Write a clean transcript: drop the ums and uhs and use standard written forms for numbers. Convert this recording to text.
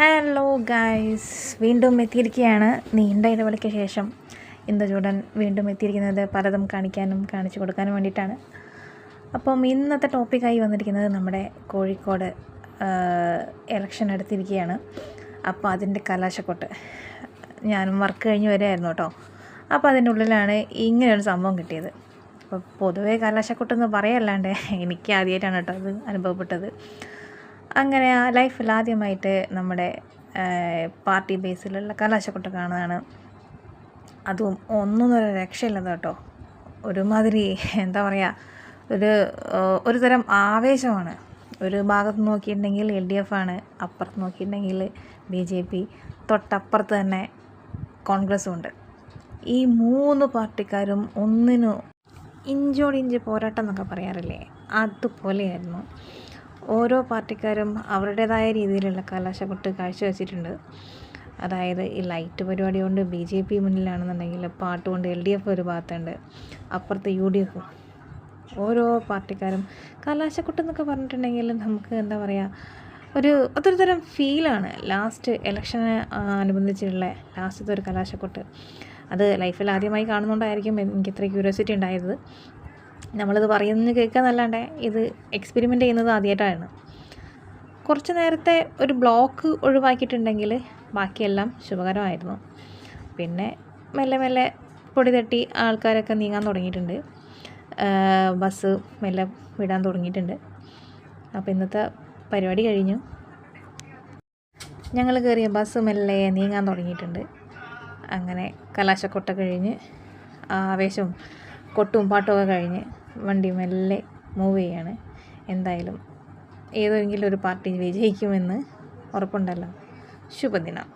Hello guys, വീണ്ടും എത്തിയിരിക്കുകയാണ്. നീണ്ട ഇടവേളയ്ക്ക് ശേഷം ഇന്ദുചൂടൻ വീണ്ടും എത്തിയിരിക്കുന്നത് പലതും കാണിച്ചു കൊടുക്കാനും വേണ്ടിയിട്ടാണ്. അപ്പം ഇന്നത്തെ ടോപ്പിക്കായി വന്നിരിക്കുന്നത് നമ്മുടെ കോഴിക്കോട് ഇലക്ഷൻ എടുത്തിരിക്കുകയാണ്. അപ്പോൾ അതിൻ്റെ കലാശക്കൊട്ട് ഞാനും വർക്ക് കഴിഞ്ഞ് വരികയായിരുന്നു കേട്ടോ. അപ്പോൾ അതിൻ്റെ ഉള്ളിലാണ് ഇങ്ങനെയൊരു സംഭവം കിട്ടിയത്. അപ്പോൾ പൊതുവേ കലാശക്കൊട്ടെന്ന് പറയല്ലാണ്ട് എനിക്ക് ആദ്യമായിട്ടാണ് കേട്ടോ അത് അനുഭവപ്പെട്ടത്. അങ്ങനെ ആ ലൈഫിൽ ആദ്യമായിട്ട് നമ്മുടെ പാർട്ടി ബേസിലുള്ള കലാശക്കൊട്ട് കാണുന്നതാണ്. അതും ഒന്നും രക്ഷയില്ലത് കേട്ടോ. ഒരുമാതിരി എന്താ പറയുക, ഒരു തരം ആവേശമാണ്. ഒരു ഭാഗത്ത് നോക്കിയിട്ടുണ്ടെങ്കിൽ LDF ആണ്, അപ്പുറത്ത് നോക്കിയിട്ടുണ്ടെങ്കിൽ BJP, തൊട്ടപ്പുറത്ത് തന്നെ കോൺഗ്രസ്സും ഉണ്ട്. ഈ മൂന്ന് പാർട്ടിക്കാരും ഒന്നിനു ഇഞ്ചോടിഞ്ച് പോരാട്ടം എന്നൊക്കെ പറയാറില്ലേ, അതുപോലെയായിരുന്നു. ഓരോ പാർട്ടിക്കാരും അവരുടേതായ രീതിയിലുള്ള കലാശക്കൊട്ട് കാഴ്ചവെച്ചിട്ടുണ്ട്. അതായത് ഈ ലൈറ്റ് പരിപാടി കൊണ്ട് BJP മുന്നിലാണെന്നുണ്ടെങ്കിൽ, പാട്ട് കൊണ്ട് LDF ഒരു ഭാഗത്തുണ്ട്, അപ്പുറത്ത് UDF. ഓരോ പാർട്ടിക്കാരും കലാശക്കൊട്ടെന്നൊക്കെ പറഞ്ഞിട്ടുണ്ടെങ്കിൽ നമുക്ക് എന്താ പറയുക, അതൊരു തരം ഫീലാണ്. ലാസ്റ്റ് ഇലക്ഷനെ അനുബന്ധിച്ചുള്ള ലാസ്റ്റത്തെ ഒരു കലാശക്കൊട്ട്, അത് ലൈഫിൽ ആദ്യമായി കാണുന്നതുകൊണ്ടായിരിക്കും എനിക്ക് ഇത്ര ക്യൂരിയോസിറ്റി ഉണ്ടായത്. നമ്മളിത് പറയുന്നത് കേൾക്കാന്നല്ലാണ്ട് ഇത് എക്സ്പെരിമെൻ്റ് ചെയ്യുന്നത് ആദ്യമായിട്ടാണ്. കുറച്ച് നേരത്തെ ഒരു ബ്ലോക്ക് ഒഴിവാക്കിയിട്ടുണ്ടെങ്കിൽ ബാക്കിയെല്ലാം ശുഭകരമായിരുന്നു. പിന്നെ മെല്ലെ മെല്ലെ പൊടി തട്ടി ആൾക്കാരൊക്കെ നീങ്ങാൻ തുടങ്ങിയിട്ടുണ്ട്. ബസ് മെല്ലെ വിടാൻ തുടങ്ങിയിട്ടുണ്ട്. അപ്പോൾ ഇന്നത്തെ പരിപാടി കഴിഞ്ഞു. ഞങ്ങൾ കയറിയ ബസ് മെല്ലെ നീങ്ങാൻ തുടങ്ങിയിട്ടുണ്ട്. അങ്ങനെ കലാശക്കൊട്ട കഴിഞ്ഞ് ആവേശവും കൊട്ടും പാട്ടുമൊക്കെ കഴിഞ്ഞ് വണ്ടി മെല്ലെ മൂവ് ചെയ്യാണ്. എന്തായാലും ഏതെങ്കിലും ഒരു പാർട്ടി വിജയിക്കുമെന്ന് ഉറപ്പുണ്ടല്ലോ. ശുഭദിനം.